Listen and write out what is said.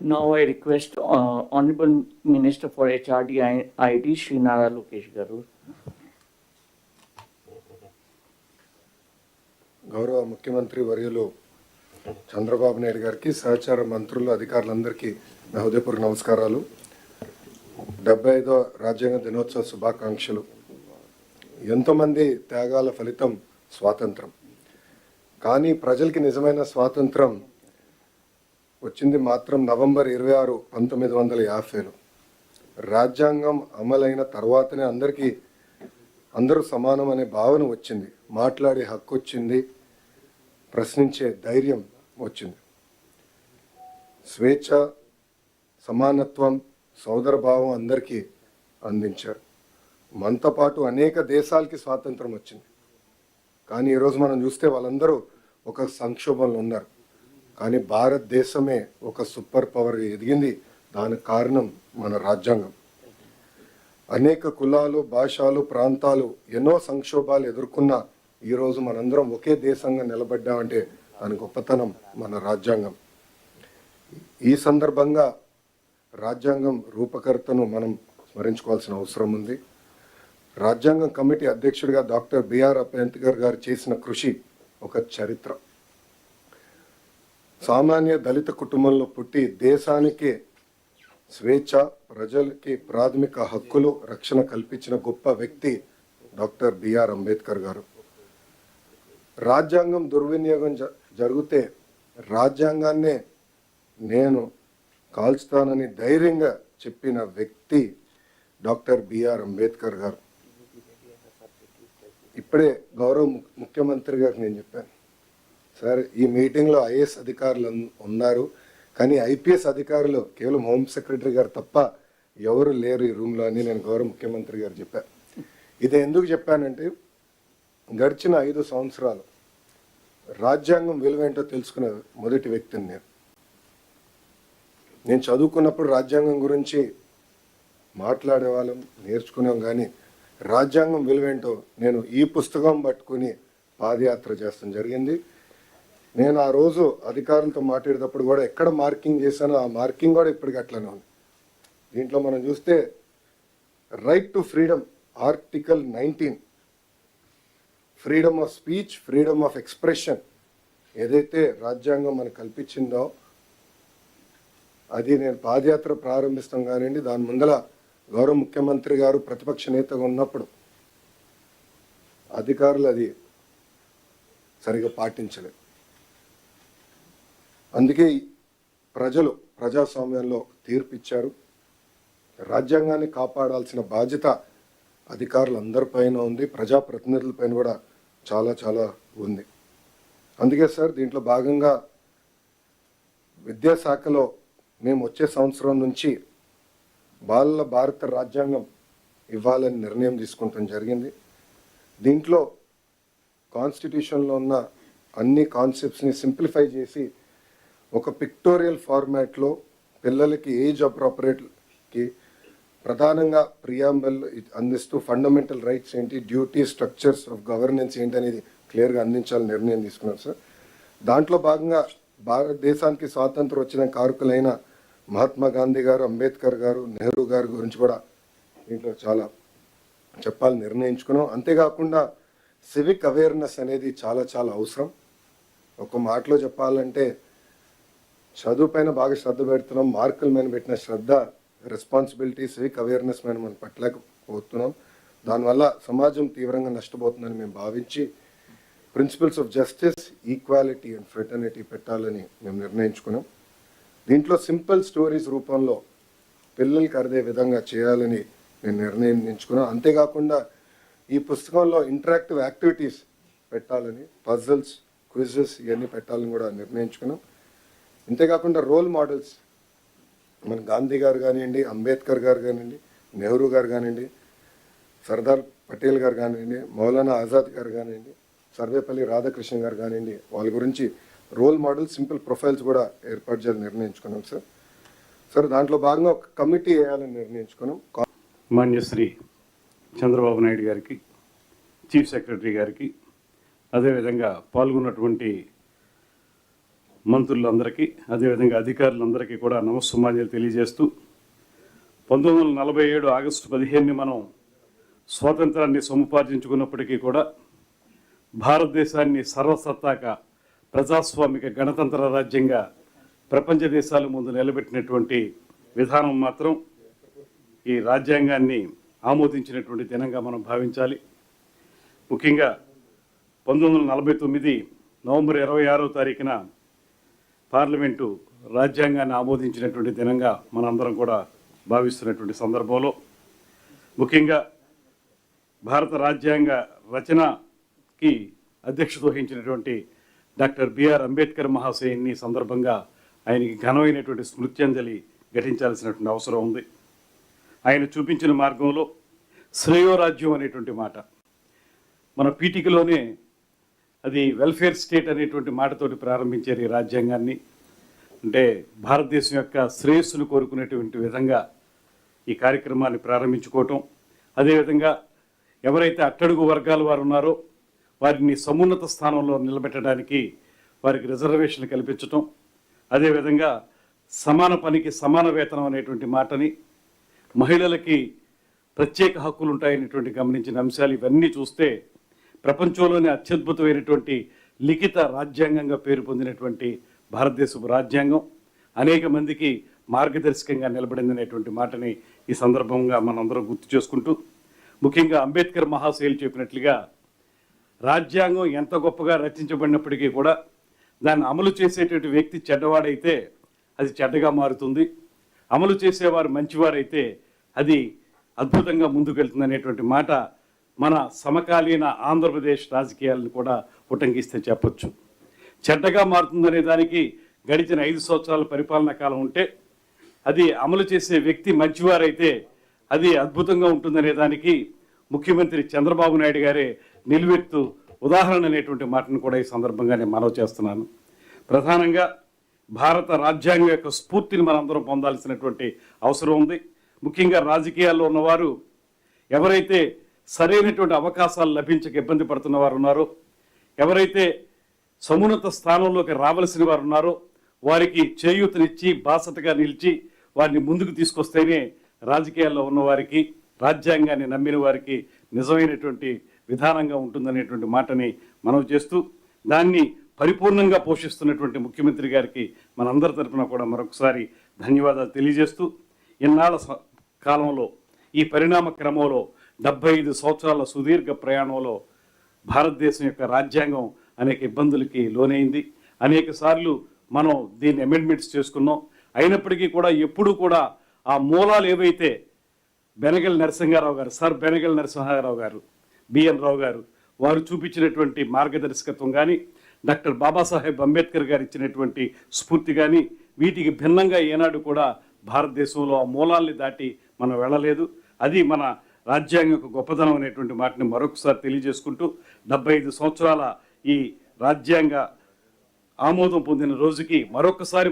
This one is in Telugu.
Now I request Honorable Minister for HRD and IT, Shri Nara Lokesh Garu. గౌరవ ముఖ్యమంత్రి వర్యులు చంద్రబాబు నాయుడు గారికి సహచార మంత్రులు అధికారులందరికీ నా హృదయపూర్వక నమస్కారాలు. 75వ రాజ్యాంగ దినోత్సవ శుభాకాంక్షలు. ఎంతోమంది త్యాగాల ఫలితం స్వాతంత్రం. కానీ ప్రజలకి నిజమైన స్వాతంత్రం వచ్చింది మాత్రం నవంబర్ 26, 1950లో. రాజ్యాంగం అమలైన తర్వాతనే అందరూ సమానం అనే భావన వచ్చింది. మాట్లాడే హక్కు వచ్చింది, ప్రశ్నించే ధైర్యం వచ్చింది. స్వేచ్ఛ, సమానత్వం, సోదరభావం అందరికీ అందించారు. మనతో పాటు అనేక దేశాలకి స్వాతంత్రం వచ్చింది. కానీ ఈరోజు మనం చూస్తే వాళ్ళందరూ ఒక సంక్షోభంలో ఉన్నారు. కానీ భారతదేశమే ఒక సూపర్ పవర్ ఎదిగింది. దానికి కారణం మన రాజ్యాంగం. అనేక కులాలు, భాషలు, ప్రాంతాలు ఎన్నో సంక్షోభాలు ఎదుర్కొన్న ఈరోజు మనందరం ఒకే దేశంగా నిలబడ్డామంటే దాని గొప్పతనం మన రాజ్యాంగం. ఈ సందర్భంగా రాజ్యాంగం రూపకర్తను మనం స్మరించుకోవాల్సిన అవసరం ఉంది. రాజ్యాంగం కమిటీ అధ్యక్షుడిగా డాక్టర్ బిఆర్ అంబేద్కర్ గారు చేసిన కృషి ఒక చరిత్ర. సామాన్య దళిత కుటుంబంలో పుట్టి దేశానికి స్వేచ్ఛ, ప్రజలకి ప్రాథమిక హక్కులు, రక్షణ కల్పించిన గొప్ప వ్యక్తి డాక్టర్ బిఆర్ అంబేద్కర్ గారు. రాజ్యాంగం దుర్వినియోగం జరిగితే రాజ్యాంగాన్నే నేను కాల్చుతానని ధైర్యంగా చెప్పిన వ్యక్తి డాక్టర్ బిఆర్ అంబేద్కర్ గారు. ఇప్పుడే గౌరవ ముఖ్యమంత్రి గారికి నేను చెప్పాను, సార్ ఈ మీటింగ్లో ఐఏఎస్ అధికారులు ఉన్నారు, కానీ ఐపీఎస్ అధికారులు కేవలం హోమ్ సెక్రటరీ గారు తప్ప ఎవరు లేరు ఈ రూమ్లో అని నేను గౌరవ ముఖ్యమంత్రి గారు చెప్పాను. ఇది ఎందుకు చెప్పానంటే గడిచిన 5 సంవత్సరాలు రాజ్యాంగం విలువేంటో తెలుసుకున్న మొదటి వ్యక్తిని నేను చదువుకున్నప్పుడు రాజ్యాంగం గురించి మాట్లాడేవాళ్ళం, నేర్చుకున్నాం. కానీ రాజ్యాంగం విలువేంటో నేను ఈ పుస్తకం పట్టుకుని పాదయాత్ర చేస్తాం జరిగింది. నేను ఆ రోజు అధికారులతో మాట్లాడేటప్పుడు కూడా ఎక్కడ మార్కింగ్ చేశానో ఆ మార్కింగ్ కూడా ఇప్పటికీ అట్లనే ఉంది. దీంట్లో మనం చూస్తే right to freedom, article 19, freedom of speech, freedom of expression ఏదైతే రాజ్యాంగం మనకు కల్పించిందో అది నేను పాదయాత్ర ప్రారంభిస్తాం కానివ్వండి, దాని ముందల గౌరవ ముఖ్యమంత్రి గారు ప్రతిపక్ష నేతగా ఉన్నప్పుడు అధికారులు అది సరిగా పాటించలేదు. అందుకే ప్రజలు ప్రజాస్వామ్యంలో తీర్పిచ్చారు. రాజ్యాంగాన్ని కాపాడాల్సిన బాధ్యత అధికారులందరిపైన ఉంది, ప్రజాప్రతినిధులపైన కూడా చాలా చాలా ఉంది. అందుకే సార్ దీంట్లో భాగంగా విద్యాశాఖలో మేము వచ్చే సంవత్సరం నుంచి బాలల భారత రాజ్యాంగం ఇవ్వాలని నిర్ణయం తీసుకుంటాం జరిగింది. దీంట్లో కాన్స్టిట్యూషన్లో ఉన్న అన్ని కాన్సెప్ట్స్ని సింప్లిఫై చేసి ఒక పిక్టోరియల్ ఫార్మాట్లో పిల్లలకి ఏజ్ అప్రోప్రియేట్కి ప్రధానంగా ప్రియాంబల్ అందిస్తూ ఫండమెంటల్ రైట్స్ ఏంటి, డ్యూటీ, స్ట్రక్చర్స్ ఆఫ్ గవర్నెన్స్ ఏంటి అనేది క్లియర్గా అందించాలని నిర్ణయం తీసుకున్నారు సార్. దాంట్లో భాగంగా భారతదేశానికి స్వాతంత్రం వచ్చిన కారకులైన మహాత్మా గాంధీ గారు, అంబేద్కర్ గారు, నెహ్రూ గారి గురించి కూడా దీంట్లో చాలా చెప్పాలని నిర్ణయించుకున్నాం. అంతేకాకుండా సివిక్ అవేర్నెస్ అనేది చాలా చాలా అవసరం. ఒక మాటలో చెప్పాలంటే చదువు పైన బాగా శ్రద్ధ పెడుతున్నాం, మార్కుల మీద పెట్టిన శ్రద్ధ, రెస్పాన్సిబిలిటీ, సివిక్ అవేర్నెస్ మీద మనం పట్టలేకపోతున్నాం. దానివల్ల సమాజం తీవ్రంగా నష్టపోతుందని మేము భావించి principles of justice, equality and fraternity పెట్టాలని మేము నిర్ణయించుకున్నాం. దీంట్లో సింపుల్ స్టోరీస్ రూపంలో పిల్లలకి అర్థే విధంగా చేయాలని మేము నిర్ణయించుకున్నాం. అంతేకాకుండా ఈ పుస్తకంలో ఇంటరాక్టివ్ యాక్టివిటీస్ పెట్టాలని, పజిల్స్, క్విజెస్ ఇవన్నీ పెట్టాలని కూడా నిర్ణయించుకున్నాం. అంతేకాకుండా రోల్ మోడల్స్ మన గాంధీ గారు కానివ్వండి, అంబేద్కర్ గారు కానివ్వండి, నెహ్రూ గారు కానివ్వండి, సర్దార్ పటేల్ గారు కానివ్వండి, మౌలానా ఆజాద్ గారు కానివ్వండి, సర్వేపల్లి రాధాకృష్ణ గారు కానివ్వండి, వాళ్ళ గురించి రోల్ మోడల్, సింపుల్ ప్రొఫైల్స్ కూడా ఏర్పాటు చేయాలని నిర్ణయించుకున్నాం సార్. దాంట్లో భాగంగా ఒక కమిటీ వేయాలని నిర్ణయించుకున్నాం. మాన్యశ్రీ చంద్రబాబు నాయుడు గారికి, చీఫ్ సెక్రటరీ గారికి, అదేవిధంగా పాల్గొన్నటువంటి మంత్రులందరికీ అదేవిధంగా అధికారులందరికీ కూడా నమస్సుమాన్యాలు తెలియజేస్తూ 1947 ఆగస్టు 15ని మనం స్వాతంత్రాన్ని సముపార్జించుకున్నప్పటికీ కూడా భారతదేశాన్ని సర్వసత్తాక ప్రజాస్వామిక గణతంత్ర రాజ్యంగా ప్రపంచ దేశాల ముందు నిలబెట్టినటువంటి విధానం మాత్రం ఈ రాజ్యాంగాన్ని ఆమోదించినటువంటి దినంగా మనం భావించాలి. ముఖ్యంగా 1949 నవంబర్ 26వ తారీఖున పార్లమెంటు రాజ్యాంగాన్ని ఆమోదించినటువంటి దినంగా మనందరం కూడా భావిస్తున్నటువంటి సందర్భంలో ముఖ్యంగా భారత రాజ్యాంగ రచనకి అధ్యక్షత వహించినటువంటి డాక్టర్ బిఆర్ అంబేద్కర్ మహాశయుని సందర్భంగా ఆయనకి ఘనమైనటువంటి స్మృత్యంజలి ఘటించాల్సినటువంటి అవసరం ఉంది. ఆయన చూపించిన మార్గంలో శ్రేయోరాజ్యం అనేటువంటి మాట మన పీఠికలోనే అది వెల్ఫేర్ స్టేట్ అనేటువంటి మాటతోటి ప్రారంభించారు ఈ రాజ్యాంగాన్ని. అంటే భారతదేశం యొక్క శ్రేయస్సును కోరుకునేటువంటి విధంగా ఈ కార్యక్రమాన్ని ప్రారంభించుకోవటం, అదేవిధంగా ఎవరైతే అట్టడుగు వర్గాల వారు ఉన్నారో వారిని సమున్నత స్థానంలో నిలబెట్టడానికి వారికి రిజర్వేషన్లు కల్పించటం, అదేవిధంగా సమాన పనికి సమాన వేతనం అనేటువంటి మాటని, మహిళలకి ప్రత్యేక హక్కులు ఉంటాయనేటువంటి గమనించిన అంశాలు ఇవన్నీ చూస్తే ప్రపంచంలోనే అత్యద్భుతమైనటువంటి లిఖిత రాజ్యాంగంగా పేరు పొందినటువంటి భారతదేశపు రాజ్యాంగం అనేక మందికి మార్గదర్శకంగా నిలబడిందనేటువంటి మాటని ఈ సందర్భంగా మనందరం గుర్తు చేసుకుంటూ, ముఖ్యంగా అంబేద్కర్ మహాశయులు చెప్పినట్లుగా రాజ్యాంగం ఎంత గొప్పగా రచించబడినప్పటికీ కూడా దాన్ని అమలు చేసేటువంటి వ్యక్తి చెడ్డవాడైతే అది చెడ్డగా మారుతుంది, అమలు చేసేవారు మంచివారైతే అది అద్భుతంగా ముందుకెళ్తుంది అనేటువంటి మాట మన సమకాలీన ఆంధ్రప్రదేశ్ రాజకీయాలను కూడా ఉటంకిస్తే చెప్పొచ్చు. చెడ్డగా మారుతుందనే దానికి గడిచిన 5 సంవత్సరాల పరిపాలనా కాలం ఉంటే అది అమలు చేసే వ్యక్తి మంచివారైతే అది అద్భుతంగా ఉంటుందనే దానికి ముఖ్యమంత్రి చంద్రబాబు నాయుడు గారే నిలువెత్తు ఉదాహరణ అనేటువంటి మాటను కూడా ఈ సందర్భంగా నేను మనవి చేస్తున్నాను. ప్రధానంగా భారత రాజ్యాంగం యొక్క స్ఫూర్తిని మనందరం పొందాల్సినటువంటి అవసరం ఉంది. ముఖ్యంగా రాజకీయాల్లో ఉన్నవారు ఎవరైతే సరైనటువంటి అవకాశాలు లభించక ఇబ్బంది పడుతున్న వారు ఉన్నారో, ఎవరైతే సమున్నత స్థానంలోకి రావలసిన వారు ఉన్నారో వారికి చేయూతనిచ్చి బాసటగా నిలిచి వారిని ముందుకు తీసుకొస్తేనే రాజకీయాల్లో ఉన్నవారికి, రాజ్యాంగాన్ని నమ్మిన వారికి నిజమైనటువంటి విధానంగా ఉంటుందనేటువంటి మాటని మనం చేస్తూ దాన్ని పరిపూర్ణంగా పోషిస్తున్నటువంటి ముఖ్యమంత్రి గారికి మనందరి తరఫున కూడా మరొకసారి ధన్యవాదాలు తెలియజేస్తూ, ఇన్నాళ్ళ కాలంలో ఈ పరిణామ క్రమంలో 75 సంవత్సరాల సుదీర్ఘ ప్రయాణంలో భారతదేశం యొక్క రాజ్యాంగం అనేక ఇబ్బందులకి లోనైంది. అనేక సార్లు మనం దీన్ని అమెండ్మెంట్స్ చేసుకున్నాం. అయినప్పటికీ కూడా ఎప్పుడూ కూడా ఆ మూలాలు ఏవైతే బెనగల్ నరసింహారావు గారు, సర్ బెనగల్ నరసింహారావు గారు, బిఎన్ రావు గారు వారు చూపించినటువంటి మార్గదర్శకత్వం కానీ, డాక్టర్ బాబాసాహెబ్ అంబేద్కర్ గారు ఇచ్చినటువంటి స్ఫూర్తి కానీ, వీటికి భిన్నంగా ఏనాడు కూడా భారతదేశంలో ఆ మూలాల్ని దాటి మనం వెళ్ళలేదు. అది మన రాజ్యాంగం యొక్క గొప్పదనం అనేటువంటి మాటని మరొకసారి తెలియజేసుకుంటూ 75 సంవత్సరాల ఈ రాజ్యాంగ ఆమోదం పొందిన రోజుకి మరొకసారి